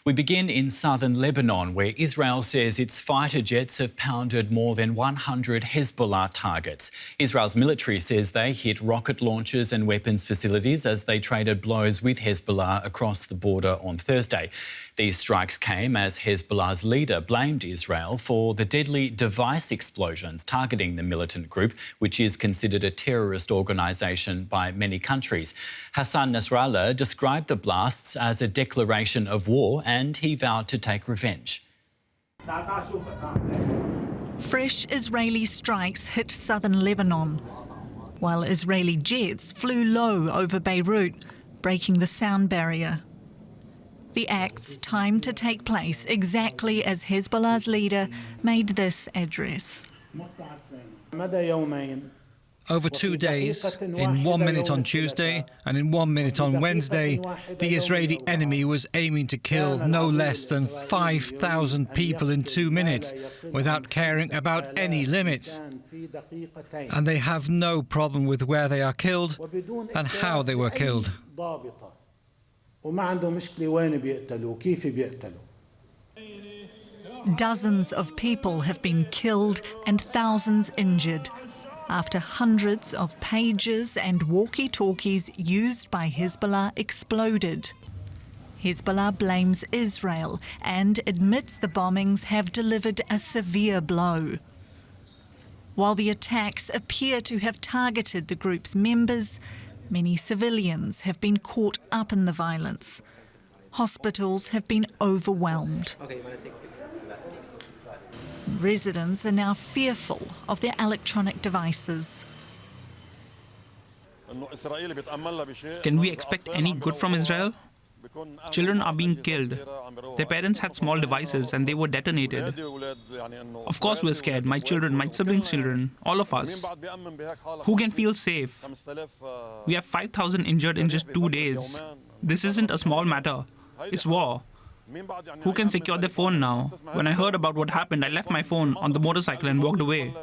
We begin in southern Lebanon, where Israel says its fighter jets have pounded more than 100 Hezbollah targets. Israel's military says they hit rocket launchers and weapons facilities as they traded blows with Hezbollah across the border on Thursday. These strikes came as Hezbollah's leader blamed Israel for the deadly device explosions targeting the militant group, which is considered a terrorist organisation by many countries. Hassan Nasrallah described the blasts as a declaration of war and he vowed to take revenge. Fresh Israeli strikes hit southern Lebanon, while Israeli jets flew low over Beirut, breaking the sound barrier. The acts timed to take place exactly as Hezbollah's leader made this address. Over 2 days, in 1 minute on Tuesday and in 1 minute on Wednesday, the Israeli enemy was aiming to kill no less than 5,000 people in 2 minutes without caring about any limits. And they have no problem with where they are killed and how they were killed. Dozens of people have been killed and thousands injured after hundreds of pagers and walkie-talkies used by Hezbollah exploded. Hezbollah blames Israel and admits the bombings have delivered a severe blow. While the attacks appear to have targeted the group's members, many civilians have been caught up in the violence. Hospitals have been overwhelmed. Residents are now fearful of their electronic devices. Can we expect any good from Israel? Children are being killed. Their parents had small devices and they were detonated. Of course we're scared, my children, my siblings' children, all of us. Who can feel safe? We have 5,000 injured in just 2 days. This isn't a small matter. It's war. Who can secure their phone now? When I heard about what happened, I left my phone on the motorcycle and walked away.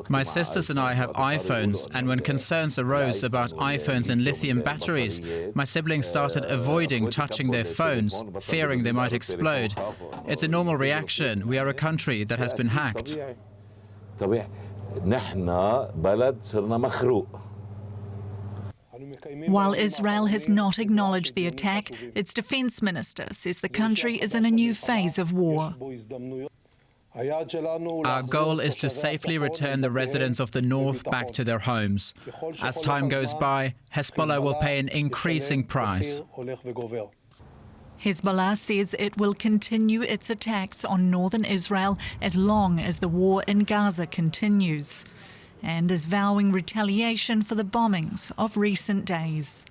My sisters and I have iPhones, and when concerns arose about iPhones and lithium batteries, my siblings started avoiding touching their phones, fearing they might explode. It's a normal reaction. We are a country that has been hacked. While Israel has not acknowledged the attack, its defense minister says the country is in a new phase of war. Our goal is to safely return the residents of the north back to their homes. As time goes by, Hezbollah will pay an increasing price. Hezbollah says it will continue its attacks on northern Israel as long as the war in Gaza continues, and is vowing retaliation for the bombings of recent days.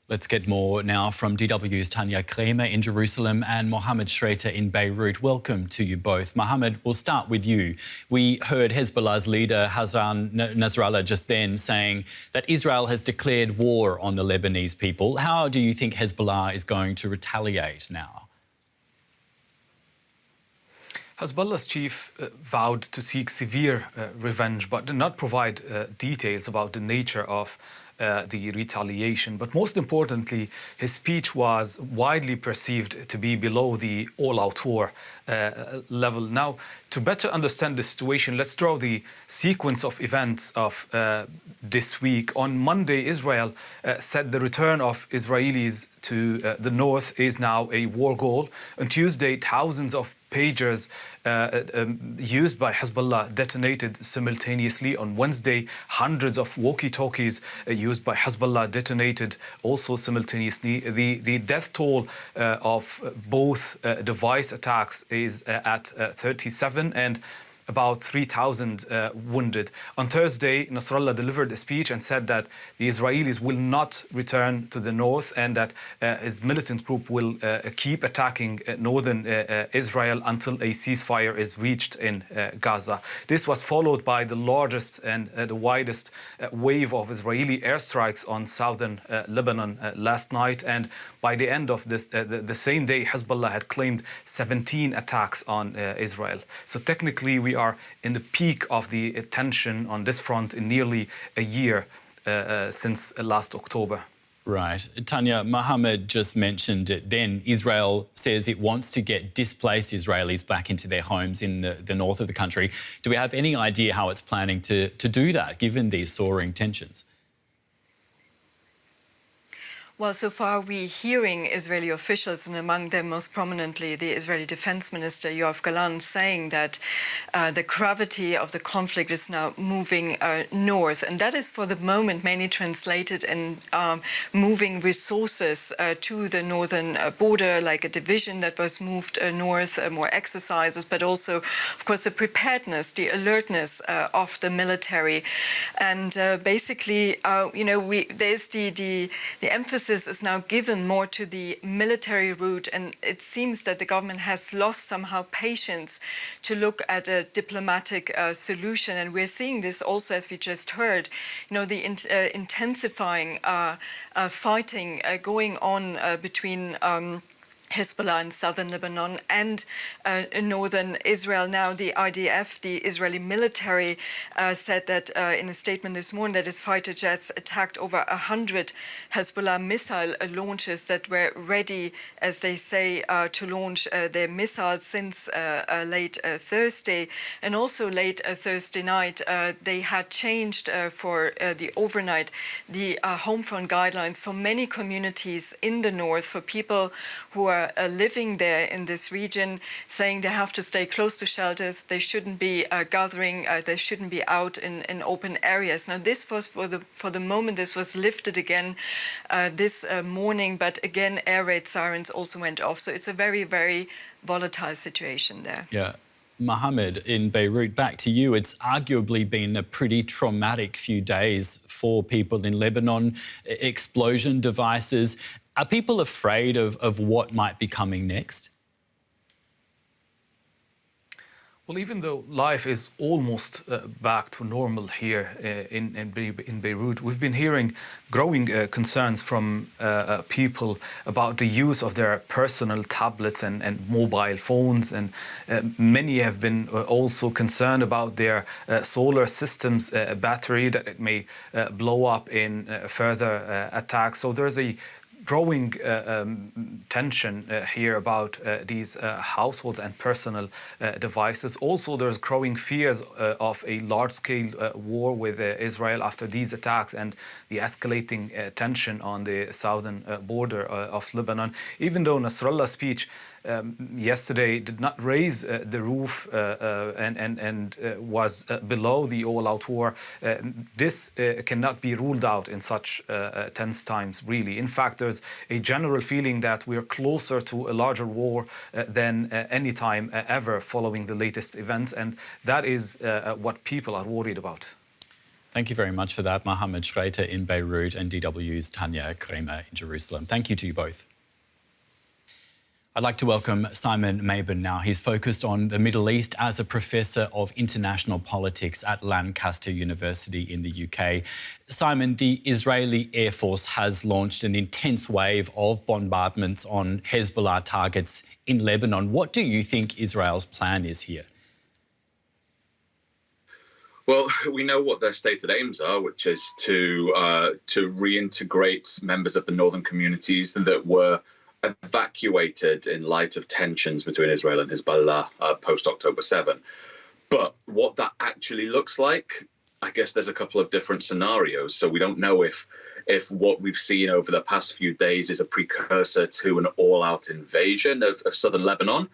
Let's get more now from DW's Tanya Kremer in Jerusalem and Mohammed Shreter in Beirut. Welcome to you both. Mohammed, we'll start with you. We heard Hezbollah's leader Hassan Nasrallah just then saying that Israel has declared war on the Lebanese people. How do you think Hezbollah is going to retaliate now? Hezbollah's chief vowed to seek severe revenge, but did not provide details about the nature of the retaliation. But most importantly, his speech was widely perceived to be below the all-out war level. Now, to better understand the situation, let's draw the sequence of events of this week. On Monday, Israel said the return of Israelis to the north is now a war goal. On Tuesday, thousands of pagers used by Hezbollah detonated simultaneously. On Wednesday, hundreds of walkie-talkies used by Hezbollah detonated also simultaneously. The death toll of both device attacks is at 37 and about 3,000 wounded. On Thursday, Nasrallah delivered a speech and said that the Israelis will not return to the north and that his militant group will keep attacking northern Israel until a ceasefire is reached in Gaza. This was followed by the largest and the widest wave of Israeli airstrikes on southern Lebanon last night, and by the end of this, the same day, Hezbollah had claimed 17 attacks on Israel. So technically, we are in the peak of the tension on this front in nearly a year since last October. Right. Tanya, Mohammed just mentioned it then. Israel says it wants to get displaced Israelis back into their homes in the north of the country. Do we have any idea how it's planning to do that, given these soaring tensions? Well, so far we're hearing Israeli officials, and among them most prominently the Israeli Defense Minister Yoav Gallant, saying that the gravity of the conflict is now moving north. And that is for the moment mainly translated in moving resources to the northern border, like a division that was moved north, more exercises, but also, of course, the preparedness, the alertness of the military. And basically, there's the emphasis is now given more to the military route, and it seems that the government has lost somehow patience to look at a diplomatic solution. And we're seeing this also, as we just heard, the intensifying fighting going on between Hezbollah in southern Lebanon and in northern Israel. Now, the IDF, the Israeli military, said that in a statement this morning that its fighter jets attacked over 100 Hezbollah missile launches that were ready, as they say, to launch their missiles since late Thursday. And also late Thursday night, they had changed for the overnight the home front guidelines for many communities in the north, for people who are living there in this region, saying they have to stay close to shelters, they shouldn't be gathering, they shouldn't be out in open areas. Now, this was for the moment, this was lifted again this morning, but again, air raid sirens also went off. So it's a very, very volatile situation there. Yeah. Mohammed, in Beirut, back to you. It's arguably been a pretty traumatic few days for people in Lebanon. Explosion devices. Are people afraid of what might be coming next? Well, even though life is almost back to normal here in Beirut, we've been hearing growing concerns from people about the use of their personal tablets and mobile phones. And many have been also concerned about their solar system's battery, that it may blow up in further attacks. So there's a growing tension here about these households and personal devices. Also, there's growing fears of a large-scale war with Israel after these attacks and the escalating tension on the southern border of Lebanon. Even though Nasrallah's speech yesterday did not raise the roof and was below the all-out war, this cannot be ruled out in such tense times, really. In fact, there's a general feeling that we're closer to a larger war than any time ever following the latest events, and that is what people are worried about. Thank you very much for that, Mohammed Schreiter in Beirut and DW's Tanya Kremer in Jerusalem. Thank you to you both. I'd like to welcome Simon Mabon now. He's focused on the Middle East as a professor of international politics at Lancaster University in the UK. Simon, the Israeli Air Force has launched an intense wave of bombardments on Hezbollah targets in Lebanon. What do you think Israel's plan is here? Well, we know what their stated aims are, which is to reintegrate members of the northern communities that were evacuated in light of tensions between Israel and Hezbollah post-October 7. But what that actually looks like, I guess there's a couple of different scenarios. So we don't know if what we've seen over the past few days is a precursor to an all-out invasion of southern Lebanon.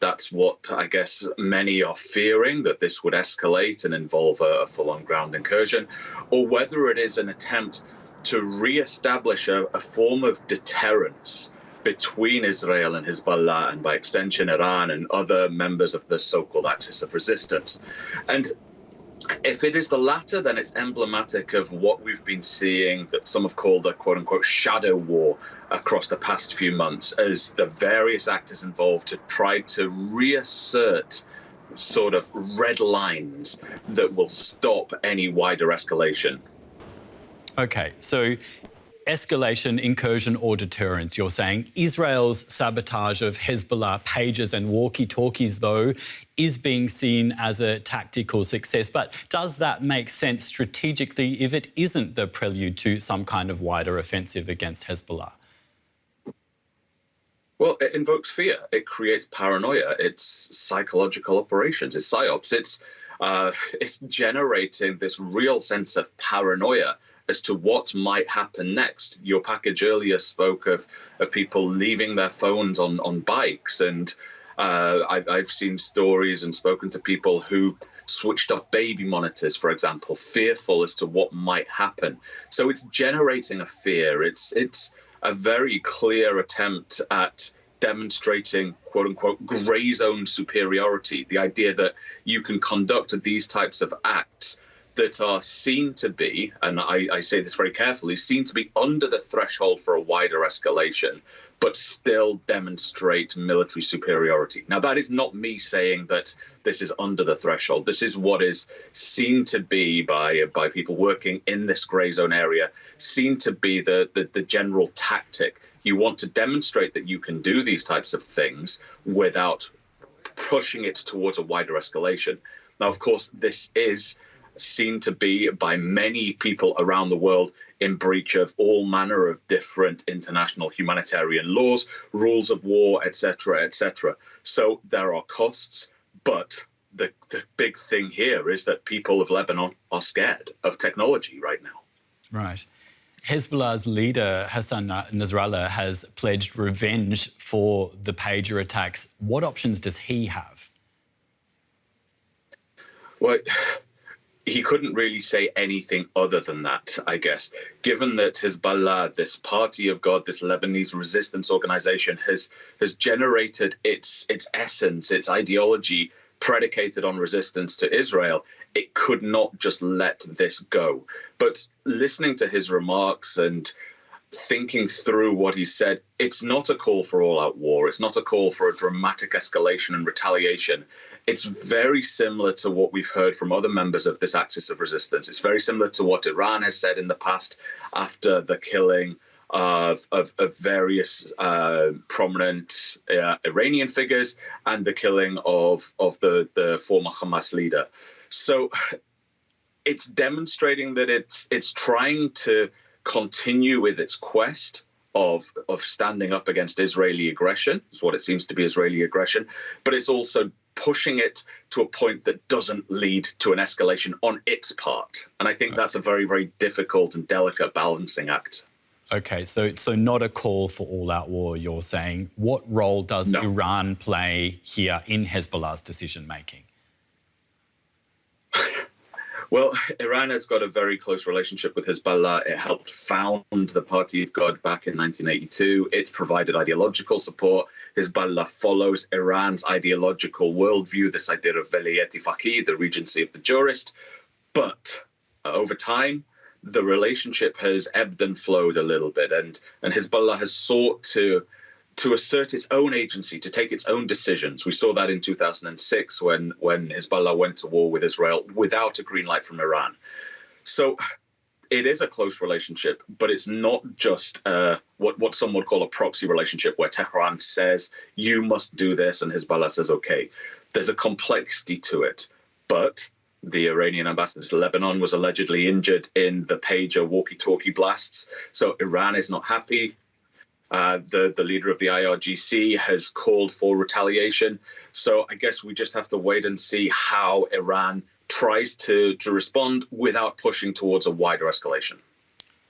That's what I guess many are fearing, that this would escalate and involve a full-on ground incursion, or whether it is an attempt to re-establish a form of deterrence between Israel and Hezbollah, and by extension Iran and other members of the so-called axis of resistance. And if it is the latter, then it's emblematic of what we've been seeing that some have called a quote-unquote shadow war across the past few months, as the various actors involved to try to reassert sort of red lines that will stop any wider escalation. OK, so escalation, incursion or deterrence, you're saying. Israel's sabotage of Hezbollah pages and walkie-talkies, though, is being seen as a tactical success. But does that make sense strategically if it isn't the prelude to some kind of wider offensive against Hezbollah? Well, it invokes fear. It creates paranoia. It's psychological operations. It's psyops. It's generating this real sense of paranoia as to what might happen next. Your package earlier spoke of people leaving their phones on bikes, and I've seen stories and spoken to people who switched off baby monitors, for example, fearful as to what might happen. So it's generating a fear. It's a very clear attempt at demonstrating, quote unquote, grey zone superiority, the idea that you can conduct these types of acts that are seen to be, and I say this very carefully, seen to be under the threshold for a wider escalation, but still demonstrate military superiority. Now, that is not me saying that this is under the threshold. This is what is seen to be by people working in this grey zone area, seen to be the general tactic. You want to demonstrate that you can do these types of things without pushing it towards a wider escalation. Now, of course, this is seen to be by many people around the world in breach of all manner of different international humanitarian laws, rules of war, etc., etc. So there are costs, but the big thing here is that people of Lebanon are scared of technology right now. Right. Hezbollah's leader, Hassan Nasrallah, has pledged revenge for the pager attacks. What options does he have? Well, he couldn't really say anything other than that, I guess, given that Hezbollah, this party of God, this Lebanese resistance organization, has generated its essence, its ideology predicated on resistance to Israel. It could not just let this go. But listening to his remarks and thinking through what he said, it's not a call for all-out war. It's not a call for a dramatic escalation and retaliation. It's very similar to what we've heard from other members of this axis of resistance. It's very similar to what Iran has said in the past after the killing of various prominent Iranian figures and the killing of the former Hamas leader. So it's demonstrating that it's trying to continue with its quest of standing up against Israeli aggression, is what it seems to be, Israeli aggression, but it's also pushing it to a point that doesn't lead to an escalation on its part. And I think that's a very, very difficult and delicate balancing act. OK, so not a call for all-out war, you're saying. What role does Iran play here in Hezbollah's decision-making? Well, Iran has got a very close relationship with Hezbollah. It helped found the Party of God back in 1982. It's provided ideological support. Hezbollah follows Iran's ideological worldview, this idea of velayat faqih, the regency of the jurist. But over time, the relationship has ebbed and flowed a little bit, and Hezbollah has sought to assert its own agency, to take its own decisions. We saw that in 2006 when Hezbollah went to war with Israel without a green light from Iran. So it is a close relationship, but it's not just what some would call a proxy relationship where Tehran says, you must do this, and Hezbollah says, OK. There's a complexity to it. But the Iranian ambassador to Lebanon was allegedly injured in the pager walkie-talkie blasts. So Iran is not happy. The leader of the IRGC has called for retaliation. So I guess we just have to wait and see how Iran tries to respond without pushing towards a wider escalation.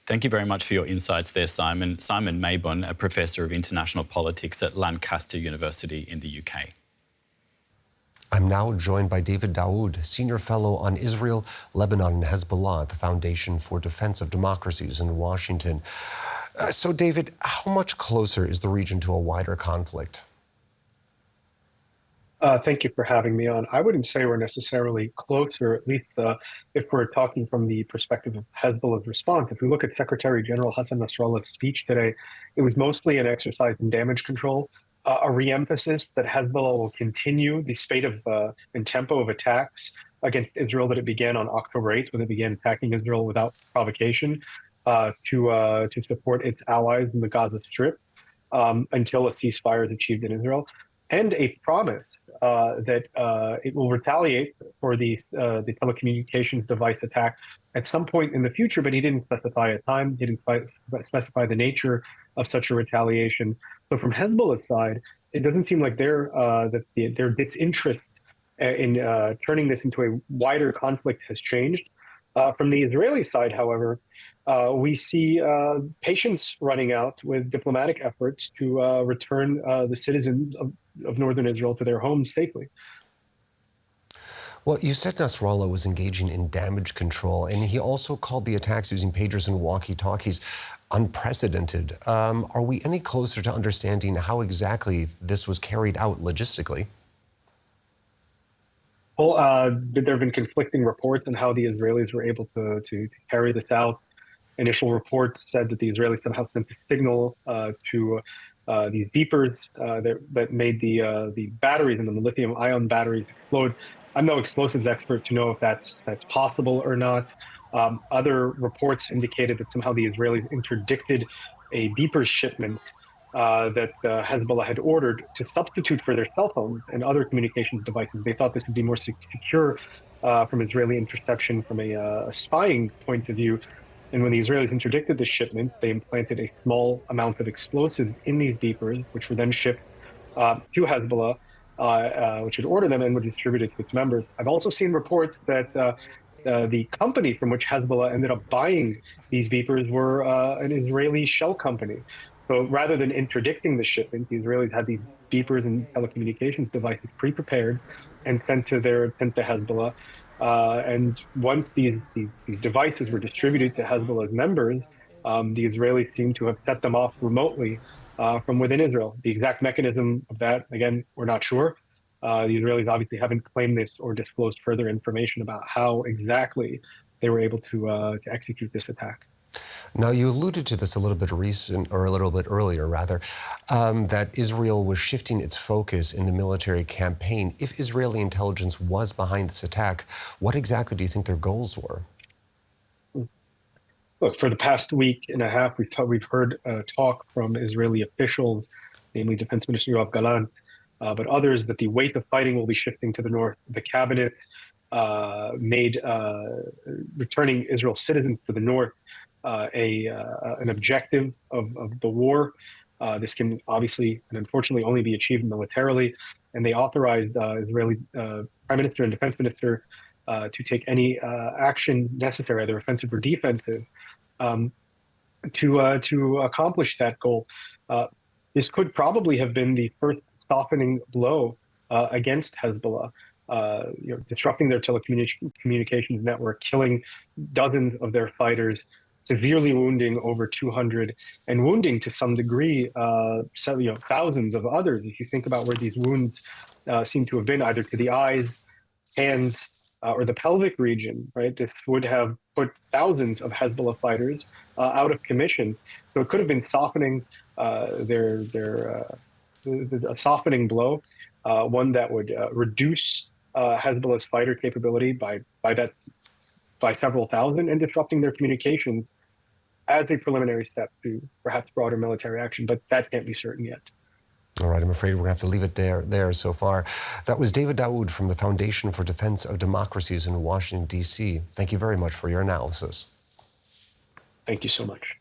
Thank you very much for your insights there, Simon. Simon Mabon, a professor of international politics at Lancaster University in the UK. I'm now joined by David Daud, Senior Fellow on Israel, Lebanon and Hezbollah at the Foundation for Defense of Democracies in Washington. So, David, how much closer is the region to a wider conflict? Thank you for having me on. I wouldn't say we're necessarily closer, at least if we're talking from the perspective of Hezbollah's response. If we look at Secretary General Hassan Nasrallah's speech today, it was mostly an exercise in damage control, a re-emphasis that Hezbollah will continue the spate of and tempo of attacks against Israel that it began on October 8th, when it began attacking Israel without provocation. to support its allies in the Gaza Strip until a ceasefire is achieved in Israel, and a promise that it will retaliate for the telecommunications device attack at some point in the future, but he didn't specify a time, he didn't specify the nature of such a retaliation. So from Hezbollah's side, it doesn't seem like their disinterest in turning this into a wider conflict has changed. From the Israeli side, however, we see patience running out with diplomatic efforts to return the citizens of northern Israel to their homes safely. Well, you said Nasrallah was engaging in damage control, and he also called the attacks using pagers and walkie-talkies unprecedented. Are we any closer to understanding how exactly this was carried out logistically? Well, there have been conflicting reports on how the Israelis were able to carry this out. Initial reports said that the Israelis somehow sent a signal to these beepers that made the batteries and the lithium-ion batteries explode. I'm no explosives expert to know if that's possible or not. Other reports indicated that somehow the Israelis interdicted a beepers shipment that Hezbollah had ordered to substitute for their cell phones and other communications devices. They thought this would be more secure from Israeli interception from a spying point of view. And when the Israelis interdicted this shipment, they implanted a small amount of explosives in these beepers, which were then shipped to Hezbollah, which had ordered them and were distributed to its members. I've also seen reports that the company from which Hezbollah ended up buying these beepers were an Israeli shell company. So rather than interdicting the shipment, the Israelis had these beepers and telecommunications devices pre-prepared and sent to Hezbollah. And once these devices were distributed to Hezbollah's members, the Israelis seem to have set them off remotely from within Israel. The exact mechanism of that, again, we're not sure. The Israelis obviously haven't claimed this or disclosed further information about how exactly they were able to execute this attack. Now, you alluded to this a little bit earlier, that Israel was shifting its focus in the military campaign. If Israeli intelligence was behind this attack, what exactly do you think their goals were? Look, for the past week and a half, we've heard talk from Israeli officials, namely Defense Minister Yoav Gallant, but others, that the weight of fighting will be shifting to the north. The cabinet made returning Israel's citizens to the north an objective of the war. This can obviously and unfortunately only be achieved militarily, and they authorized Israeli Prime Minister and Defense Minister to take any action necessary, either offensive or defensive, to accomplish that goal. This could probably have been the first softening blow against Hezbollah. Disrupting their telecommunications network, killing dozens of their fighters, severely wounding over 200, and wounding to some degree thousands of others. If you think about where these wounds seem to have been, either to the eyes, hands, or the pelvic region, right? This would have put thousands of Hezbollah fighters out of commission. So it could have been softening a softening blow, one that would reduce Hezbollah's fighter capability by several thousand, and disrupting their communications as a preliminary step to perhaps broader military action, but that can't be certain yet. All right, I'm afraid we're going to have to leave it there so far. That was David Daud from the Foundation for Defense of Democracies in Washington, D.C. Thank you very much for your analysis. Thank you so much.